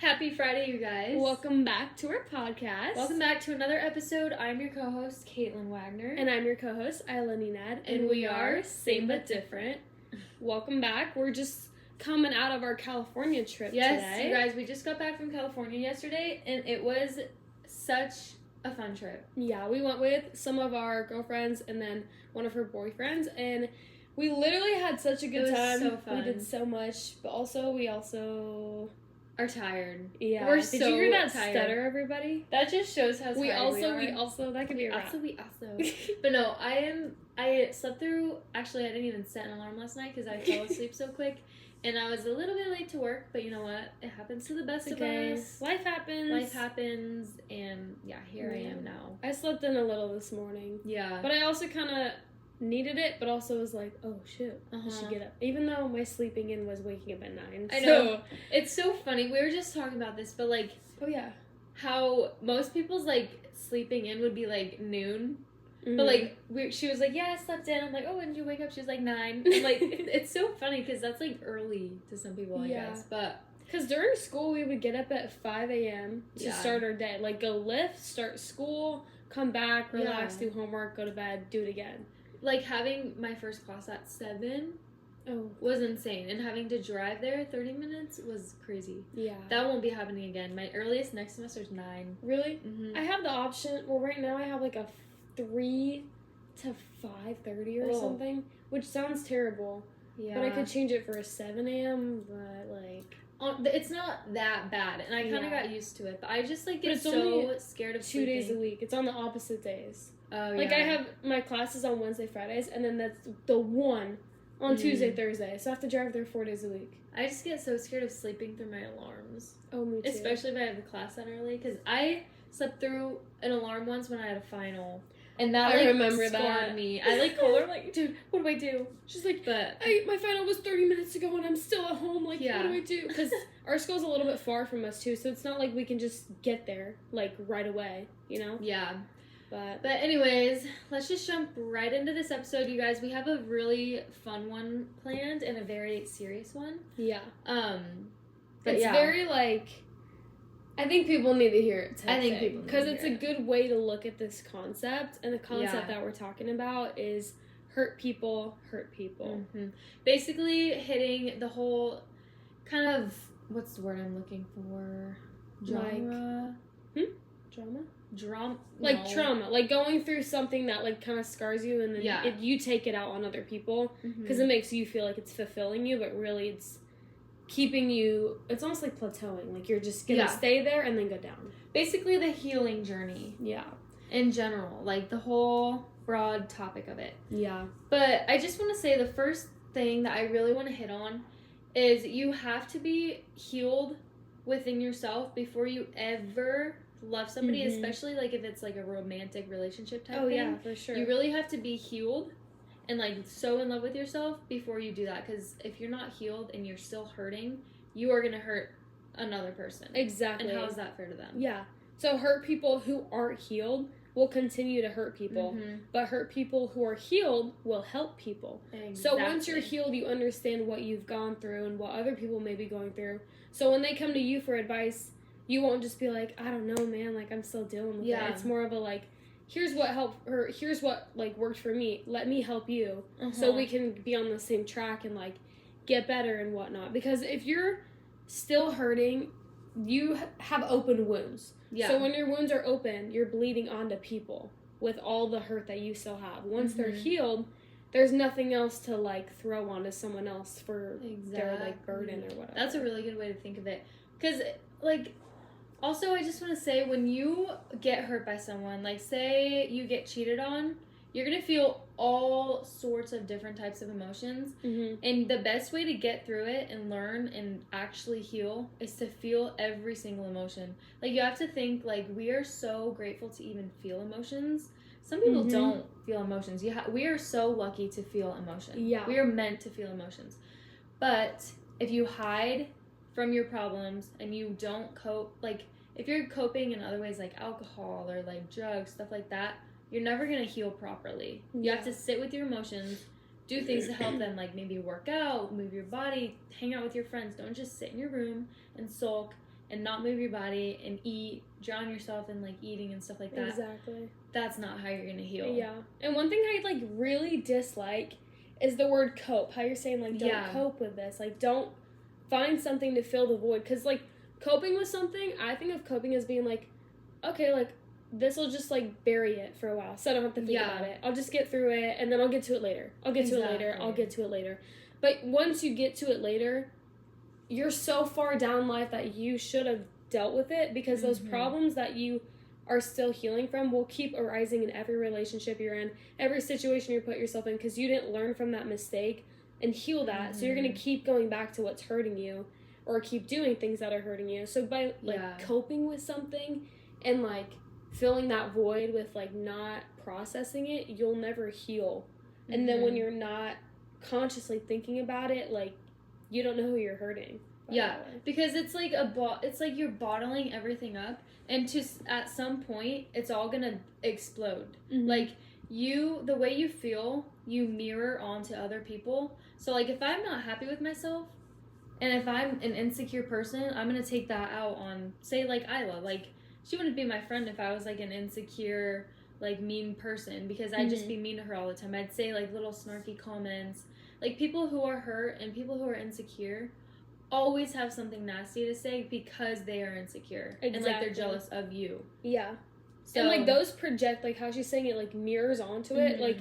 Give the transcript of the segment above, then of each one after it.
Happy Friday, you guys. Welcome back to our podcast. Welcome back to another episode. I'm your co-host, Caitlin Wagner. And I'm your co-host, Isla Ninad. And we are Same But Different. Welcome back. We're just coming out of our California trip today. Yes, you guys, we just got back from California yesterday, and it was such a fun trip. Yeah, we went with some of our girlfriends and then one of her boyfriends, and we literally had such a good time. So fun. We did so much, but we also are tired. Yeah. We're Did so you hear that tired. Stutter, everybody? That just shows how tired we are. We also, that could be a wrap. We also. But no, I slept through, actually I didn't even set an alarm last night because I fell asleep so quick. And I was a little bit late to work, but you know what? It happens to the best of us. Life happens. And yeah, here I am now. I slept in a little this morning. Yeah. But I also kind of needed it, but also was like, oh shit, I should get up. Even though my sleeping in was waking up at 9. I know. It's so funny. We were just talking about this, but like, oh yeah, how most people's like sleeping in would be like noon. Mm-hmm. But like, she was like, yeah, I slept in. I'm like, oh, when did you wake up? She was like 9. And like, it's so funny because that's like early to some people, I guess. But because during school, we would get up at 5 a.m. to start our day. Like, go lift, start school, come back, relax, do homework, go to bed, do it again. Like, having my first class at 7 was insane. And having to drive there 30 minutes was crazy. Yeah. That won't be happening again. My earliest next semester is 9. Really? Mm-hmm. I have the option. Well, right now I have like a 3 to 5:30 or something, which sounds terrible. Yeah. But I could change it for a 7 a.m., but like... it's not that bad, and I kind of got used to it, but I just like get so scared of 2 sleeping. days a week. It's on the opposite days. Oh, like, yeah. I have my classes on Wednesday, Fridays, and then that's the one on Tuesday, Thursday. So I have to drive there 4 days a week. I just get so scared of sleeping through my alarms. Oh, me too. Especially if I have the class that early, because I slept through an alarm once when I had a final. And that, I remember scarred me. I, called her, dude, what do I do? She's like, my final was 30 minutes ago, and I'm still at home. Like, what do I do? Because our school's a little bit far from us, too, so it's not like we can just get there, like, right away, you know? Yeah. But anyways, let's just jump right into this episode, you guys. We have a really fun one planned and a very serious one. Yeah. But it's very, I think people need to hear it today. I think people because it's a good way to look at this concept, and the concept that we're talking about is hurt people hurt people. Mm-hmm. Basically hitting the whole kind of, what's the word I'm looking for? Drama? Trauma, like going through something that like kind of scars you, and then you take it out on other people because it makes you feel like it's fulfilling you, but really it's keeping you, it's almost like plateauing, like you're just gonna stay there and then go down. Basically the healing journey. Yeah. In general, like the whole broad topic of it. Yeah. But I just want to say the first thing that I really want to hit on is you have to be healed within yourself before you ever love somebody, especially like if it's like a romantic relationship type thing. Oh yeah, for sure. You really have to be healed and like so in love with yourself before you do that, because if you're not healed and you're still hurting, you are going to hurt another person. Exactly. And how is that fair to them? Yeah. So hurt people who aren't healed will continue to hurt people, but hurt people who are healed will help people. Exactly. So once you're healed, you understand what you've gone through and what other people may be going through. So when they come to you for advice, you won't just be like, I don't know, man, like I'm still dealing with it. It's more of a like, here's what helped, or here's what like worked for me. Let me help you, so we can be on the same track and like get better and whatnot. Because if you're still hurting, you have open wounds. Yeah. So when your wounds are open, you're bleeding onto people with all the hurt that you still have. Once they're healed, there's nothing else to like throw onto someone else for their like burden or whatever. That's a really good way to think of it. Because like, also I just want to say, when you get hurt by someone, like say you get cheated on, you're going to feel all sorts of different types of emotions. And the best way to get through it and learn and actually heal is to feel every single emotion. Like, you have to think, like, we are so grateful to even feel emotions. Some people don't feel emotions. We are so lucky to feel emotion. Yeah. We are meant to feel emotions. But if you hide from your problems and you don't cope, like, if you're coping in other ways like alcohol or, like, drugs, stuff like that, you're never going to heal properly. You have to sit with your emotions, do things to help them, like maybe work out, move your body, hang out with your friends. Don't just sit in your room and sulk and not move your body and eat, drown yourself in like eating and stuff like that. Exactly. That's not how you're gonna heal. Yeah. And one thing I like really dislike is the word cope. How you're saying like don't cope with this. Like don't find something to fill the void. Because like coping with something, I think of coping as being like, okay, like this will just like bury it for a while, so I don't have to think about it. I'll just get through it, and then I'll get to it later. I'll get to it later. But once you get to it later, you're so far down life that you should have dealt with it, because those problems that you are still healing from will keep arising in every relationship you're in, every situation you put yourself in, because you didn't learn from that mistake and heal that. So you're going to keep going back to what's hurting you, or keep doing things that are hurting you. So by like coping with something and like filling that void with like not processing it, you'll never heal. And then when you're not consciously thinking about it, like you don't know who you're hurting. Because it's like it's like you're bottling everything up, and at some point it's all gonna explode. Like the way you feel, you mirror onto other people. So like if I'm not happy with myself, and if I'm an insecure person, I'm gonna take that out on, say, like Isla. Like she wouldn't be my friend if I was like an insecure, like mean person, because I'd just be mean to her all the time. I'd say like little snarky comments. Like people who are hurt and people who are insecure always have something nasty to say because they are insecure. And like they're jealous of you. Yeah. So, and like those project, like how she's saying it, like mirrors onto it. Like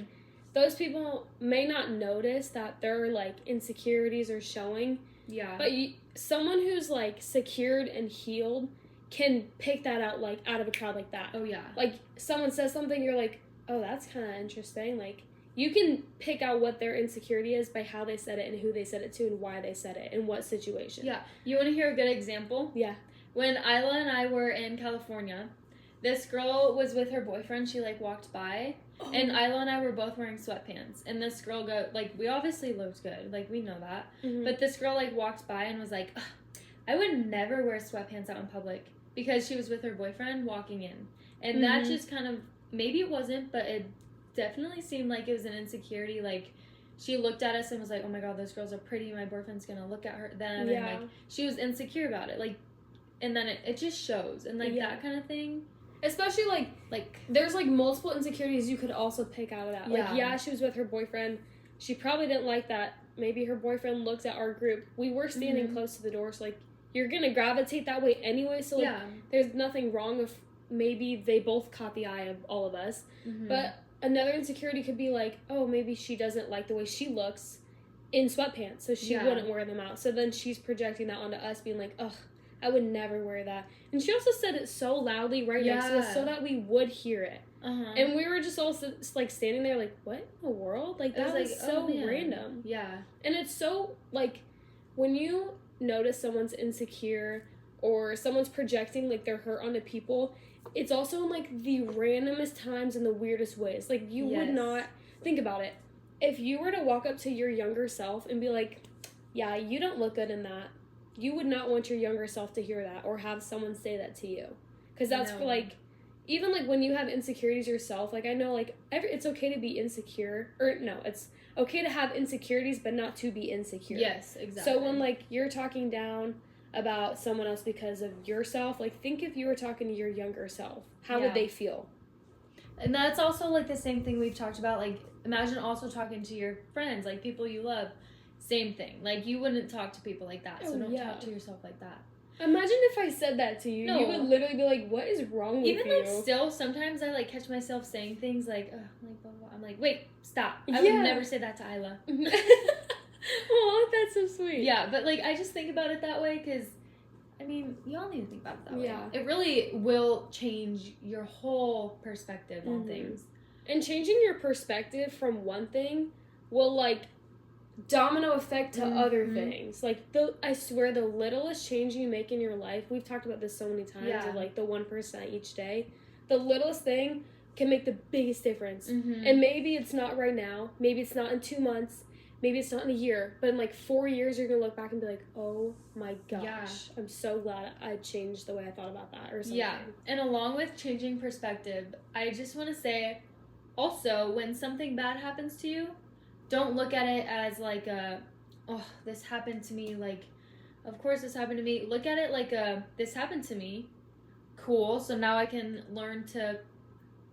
those people may not notice that their like insecurities are showing. Yeah. But someone who's like secured and healed can pick that out, like, out of a crowd like that. Oh, yeah. Like, someone says something, you're like, oh, that's kind of interesting. Like, you can pick out what their insecurity is by how they said it and who they said it to and why they said it and what situation. Yeah. You want to hear a good example? Yeah. When Isla and I were in California, this girl was with her boyfriend. She, like, walked by, and Isla and I were both wearing sweatpants. And this girl we obviously looked good. Like, we know that. But this girl, like, walked by and was like, I would never wear sweatpants out in public. Because she was with her boyfriend walking in. And that just kind of, maybe it wasn't, but it definitely seemed like it was an insecurity. Like, she looked at us and was like, oh my god, those girls are pretty, my boyfriend's gonna look at her then. And like, she was insecure about it. Like, and then it just shows. And like, that kind of thing. Especially like, there's like multiple insecurities you could also pick out of that. Like, she was with her boyfriend. She probably didn't like that. Maybe her boyfriend looked at our group. We were standing close to the door, so like, you're gonna gravitate that way anyway, so like, there's nothing wrong if maybe they both caught the eye of all of us. But another insecurity could be like, oh, maybe she doesn't like the way she looks in sweatpants, so she wouldn't wear them out. So then she's projecting that onto us, being like, ugh, I would never wear that. And she also said it so loudly right next to us so that we would hear it. And we were just all like standing there like, what in the world? Like, that was so random. Yeah. And it's so, like, when you notice someone's insecure or someone's projecting like their hurt onto people, it's also in like the randomest times and the weirdest ways. Like, you would not think about it. If you were to walk up to your younger self and be like, yeah, you don't look good in that, you would not want your younger self to hear that or have someone say that to you. Because that's for like, even like when you have insecurities yourself, like I know like it's okay to be insecure, or no, it's okay to have insecurities but not to be insecure. Yes, exactly. So when like you're talking down about someone else because of yourself, like think if you were talking to your younger self, how would they feel? And that's also like the same thing we've talked about. Like, imagine also talking to your friends, like people you love. Same thing. Like, you wouldn't talk to people like that, so don't talk to yourself like that. Imagine if I said that to you. No. You would literally be like, what is wrong with you? Even, like, still, sometimes I, like, catch myself saying things like, like, blah, blah. I'm like, wait, stop. I would never say that to Isla. Oh, that's so sweet. Yeah, but, like, I just think about it that way because, I mean, you all need to think about it that way. Yeah. It really will change your whole perspective on things. And changing your perspective from one thing will, like, domino effect to other things. Like, I swear, the littlest change you make in your life, we've talked about this so many times, of like the 1% each day, the littlest thing can make the biggest difference. And maybe it's not right now, maybe it's not in 2 months, maybe it's not in a year, but in like 4 years you're gonna look back and be like, oh my gosh, I'm so glad I changed the way I thought about that or something. Yeah. And along with changing perspective, I just want to say also, when something bad happens to you, don't look at it as like this happened to me, like, of course this happened to me. Look at it like this happened to me. Cool. So now I can learn to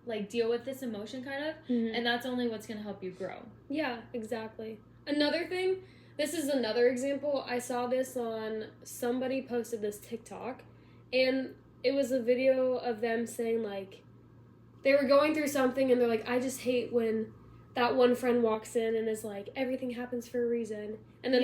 like deal with this emotion kind of, and that's only what's going to help you grow. Yeah, exactly. Another thing, this is another example. I saw this on, somebody posted this TikTok, and it was a video of them saying, like, they were going through something, and they're like, I just hate when that one friend walks in and is like, everything happens for a reason. And then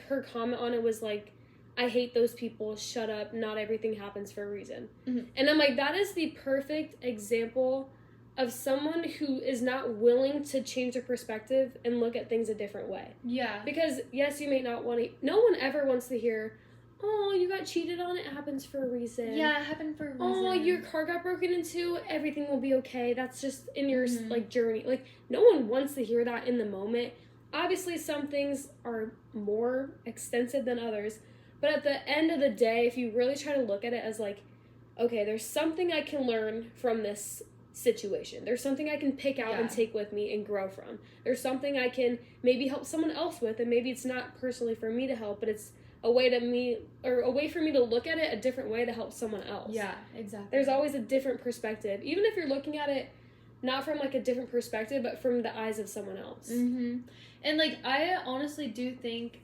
her comment on it was like, I hate those people, shut up, not everything happens for a reason. And I'm like, that is the perfect example of someone who is not willing to change their perspective and look at things a different way. Yeah. Because, yes, you may not want to, no one ever wants to hear, oh, you got cheated on, it happens for a reason. Yeah, it happened for a reason. Oh, your car got broken into, everything will be okay. That's just in your, like, journey. Like, no one wants to hear that in the moment. Obviously, some things are more extensive than others. But at the end of the day, if you really try to look at it as, like, okay, there's something I can learn from this situation. There's something I can pick out and take with me and grow from. There's something I can maybe help someone else with, and maybe it's not personally for me to help, but it's a way for me to look at it a different way to help someone else. Yeah, exactly. There's always a different perspective, even if you're looking at it not from like a different perspective, but from the eyes of someone else. And like, I honestly do think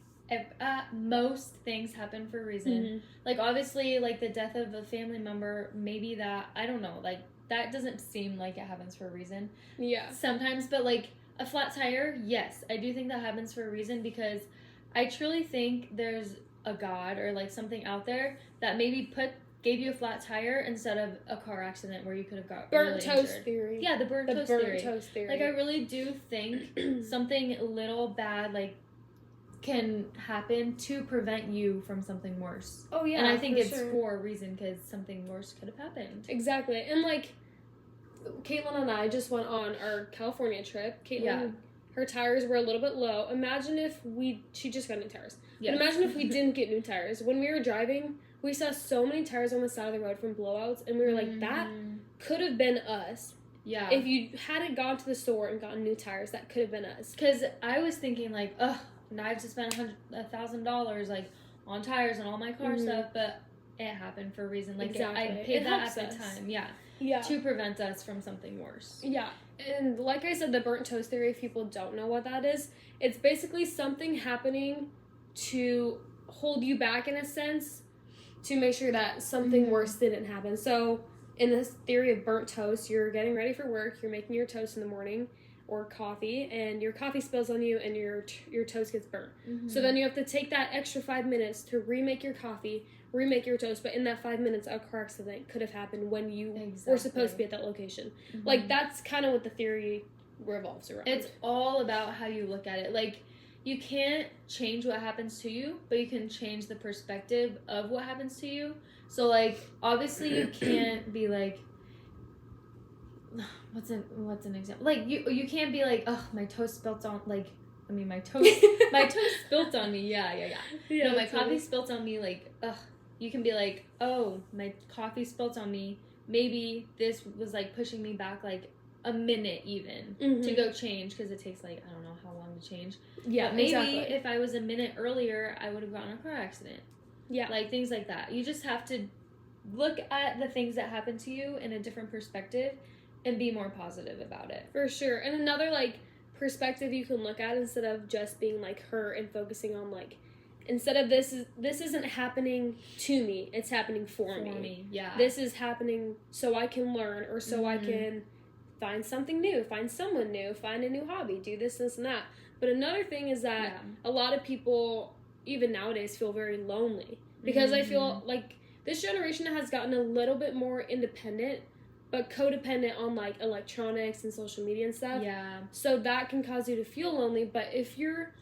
most things happen for a reason. Like, obviously, like the death of a family member, maybe that, I don't know, like that doesn't seem like it happens for a reason. Yeah. Sometimes, but like a flat tire, yes, I do think that happens for a reason, because I truly think there's a God or like something out there that maybe gave you a flat tire instead of a car accident where you could have got burnt really toast injured. Theory. Yeah, the burnt toast theory. Like, I really do think something little bad like can happen to prevent you from something worse. Oh yeah, and I think it's for a reason, because something worse could have happened. Exactly. And like, Caitlin and I just went on our California trip. Caitlin, her tires were a little bit low. Imagine if she just got new tires. Yes. But imagine if we didn't get new tires. When we were driving, we saw so many tires on the side of the road from blowouts, and we were like, that could have been us. Yeah. If you hadn't gone to the store and gotten new tires, that could have been us. Because I was thinking like, ugh, now I have to spend $1,000 like on tires and all my car stuff, but it happened for a reason. Like, I paid that at the time. Yeah. To prevent us from something worse. Yeah. And like I said, the burnt toast theory, if people don't know what that is, it's basically something happening to hold you back in a sense, to make sure that something worse didn't happen. So in this theory of burnt toast, you're getting ready for work, you're making your toast in the morning or coffee, and your coffee spills on you and your toast gets burnt. So then you have to take that extra 5 minutes to remake your coffee, remake your toast, but in that 5 minutes a car accident could have happened when you were supposed to be at that location. Like, that's kind of what the theory revolves around. It's all about how you look at it. Like, you can't change what happens to you, but you can change the perspective of what happens to you. So like, obviously you can't be like, what's an example? Like, you can't be like, oh, my toast spilt on, like, I mean, my toast spilt on me. Yeah. No, my coffee spilt on me. Like, ugh. You can be like, oh, my coffee spilt on me. Maybe this was like pushing me back like a minute even to go change, because it takes like, I don't know how long to change. Yeah, but maybe if I was a minute earlier, I would have gotten a car accident. Yeah. Like, things like that. You just have to look at the things that happen to you in a different perspective and be more positive about it. For sure. And another like perspective you can look at, instead of just being like hurt and focusing on like, instead of this isn't happening to me, it's happening for me. Yeah. This is happening so I can learn, or so I can find something new, find someone new, find a new hobby, do this and that. But another thing is that a lot of people, even nowadays, feel very lonely. Because I feel like this generation has gotten a little bit more independent, but codependent on like electronics and social media and stuff. Yeah. So that can cause you to feel lonely. But if you're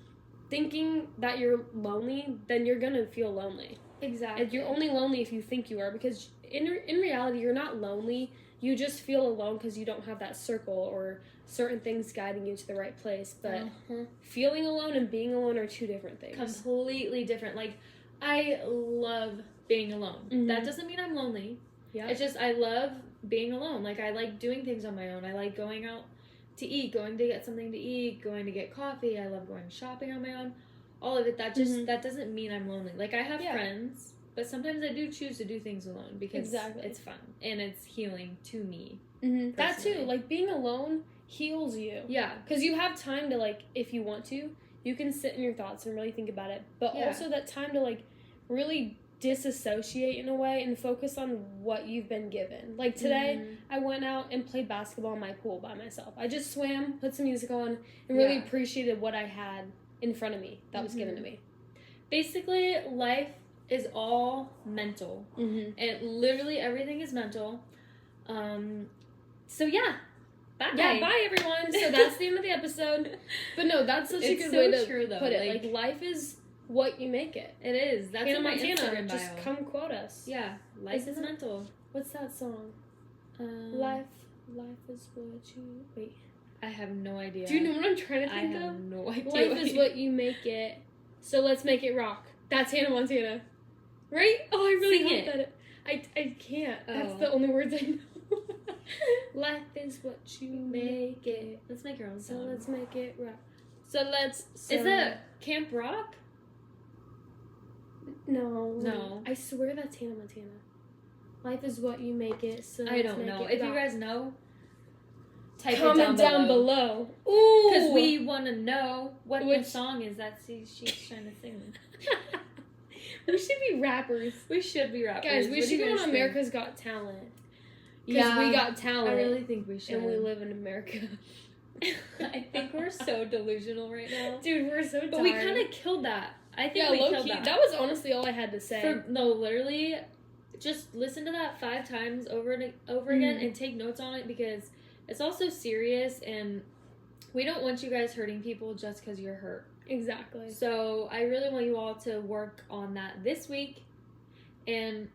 thinking that you're lonely, then you're gonna feel lonely. Exactly. And you're only lonely if you think you are, because in reality, you're not lonely. You just feel alone because you don't have that circle or certain things guiding you to the right place. But feeling alone and being alone are two different things. Completely different. Like, I love being alone. That doesn't mean I'm lonely. Yeah. It's just I love being alone. Like, I like doing things on my own. I like going out to eat, going to get something to eat, going to get coffee. I love going shopping on my own. all of it, that just that doesn't mean I'm lonely. Like, I have friends, but sometimes I do choose to do things alone because it's fun and it's healing to me. That too, like, being alone heals you. Yeah. Because you have time to, like, if you want to, you can sit in your thoughts and really think about it. But also that time to, like, really disassociate in a way and focus on what you've been given. Like, today, I went out and played basketball in my pool by myself. I just swam, put some music on, and really appreciated what I had in front of me that was given to me. Basically, life is all mental. And literally everything is mental. So, yeah. Bye. Yeah, bye, everyone. So, that's the end of the episode. But no, that's such a good way to put it. Like, life is what you make it. It is. That's Hannah my Montana. Instagram bio. Just come quote us. Yeah. Life is mental. What's that song? Life is what you... Wait. I have no idea. Do you know what I'm trying to think of? I have no idea. Life is what you make it. So let's make it rock. That's Hannah Montana. Right? Oh, I really hope that I can't. That's the only words I know. Life is what you make it. Let's make our own song. So let's make it rock. So let's... Is that Camp Rock? No. I swear that's Hannah Montana. Life is what you make it. So I don't know. If you guys know, comment down below. Ooh, because we want to know what the song is that she's trying to sing. We should be rappers. We should be rappers. Guys, we should go on America's Got Talent. Because we got talent. I really think we should. And we live in America. I think we're so delusional right now. Dude, we're so tired. But we kind of killed that. I think we killed that. That was honestly all I had to say. Literally, just listen to that 5 times over and over again and take notes on it because it's also serious and we don't want you guys hurting people just because you're hurt. Exactly. So I really want you all to work on that this week. And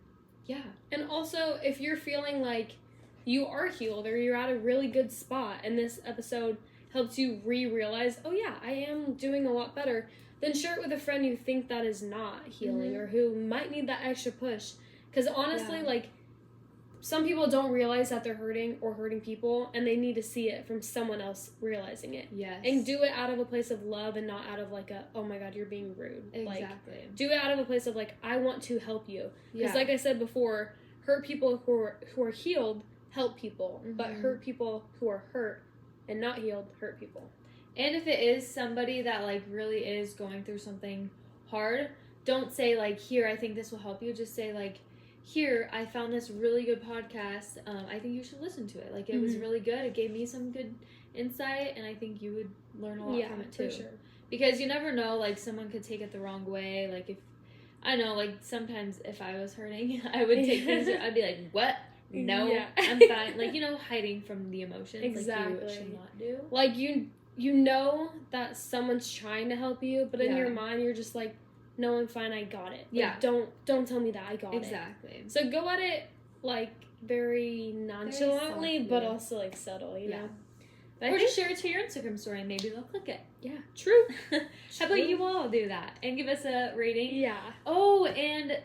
yeah. And also, if you're feeling like you are healed or you're at a really good spot and this episode helps you realize, oh yeah, I am doing a lot better, then share it with a friend you think that is not healing or who might need that extra push. Because honestly, like, some people don't realize that they're hurting or hurting people, and they need to see it from someone else realizing it. Yes. And do it out of a place of love and not out of, like, oh my God, you're being rude. Exactly. Like, do it out of a place of, like, I want to help you. Because, like I said before, hurt people who are healed help people, but hurt people who are hurt and not healed hurt people. And if it is somebody that, like, really is going through something hard, don't say, like, here, I think this will help you. Just say, like, here, I found this really good podcast. I think you should listen to it. Like, it was really good. It gave me some good insight, and I think you would learn a lot from it, too. For sure. Because you never know, like, someone could take it the wrong way. Like, if, I know, like, sometimes if I was hurting, I would take things, I'd be like, what? No, I'm fine. Like, you know, hiding from the emotions. Exactly. Like, you should not do. Like, you know that someone's trying to help you, but in your mind, you're just like, no, I'm fine, I got it. Like, don't tell me that, I got it. Exactly. So go at it, like, very nonchalantly, very but also, like, subtle, you know? Or just share it to your Instagram story and maybe they'll click it. Yeah. True. How about you all do that and give us a rating? Yeah. Oh, and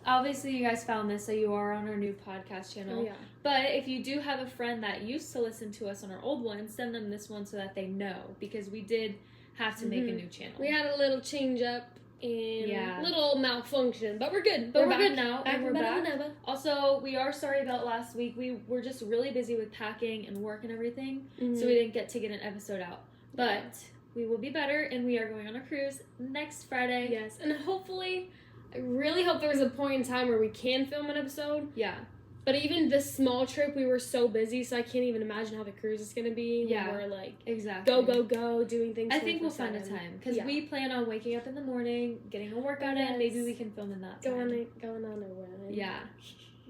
obviously you guys found this, so you are on our new podcast channel. Oh, yeah. But if you do have a friend that used to listen to us on our old one, send them this one so that they know, because we did have to make a new channel. We had a little change up and little malfunction, but we're good. But we're good now, and we're back. Also, we are sorry about last week. We were just really busy with packing and work and everything, so we didn't get to get an episode out. But we will be better, and we are going on a cruise next Friday. Yes, and hopefully, I really hope there's a point in time where we can film an episode. Yeah. But even this small trip, we were so busy, so I can't even imagine how the cruise is going to be. Yeah. When we're, like, exactly. go, doing things. I think we'll find a time. Because we plan on waking up in the morning, getting a workout in. Maybe we can film in that time. Going on a run. Yeah.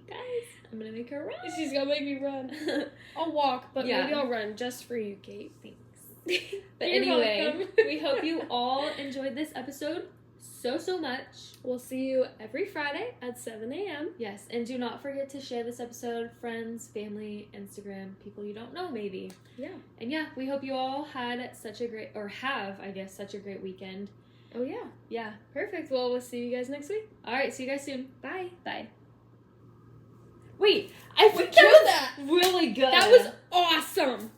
Guys, I'm going to make her run. She's going to make me run. I'll walk, but maybe I'll run just for you, Kate. Thanks. But anyway, we hope you all enjoyed this episode so much. We'll see you every Friday at 7 a.m. Yes, and do not forget to share this episode, friends, family, Instagram, people you don't know maybe. Yeah. And we hope you all had such a great, or have, I guess, such a great weekend. Oh yeah. Yeah. Perfect. Well, we'll see you guys next week. Alright, see you guys soon. Bye. Bye. Wait, we killed that! Really good. That was awesome!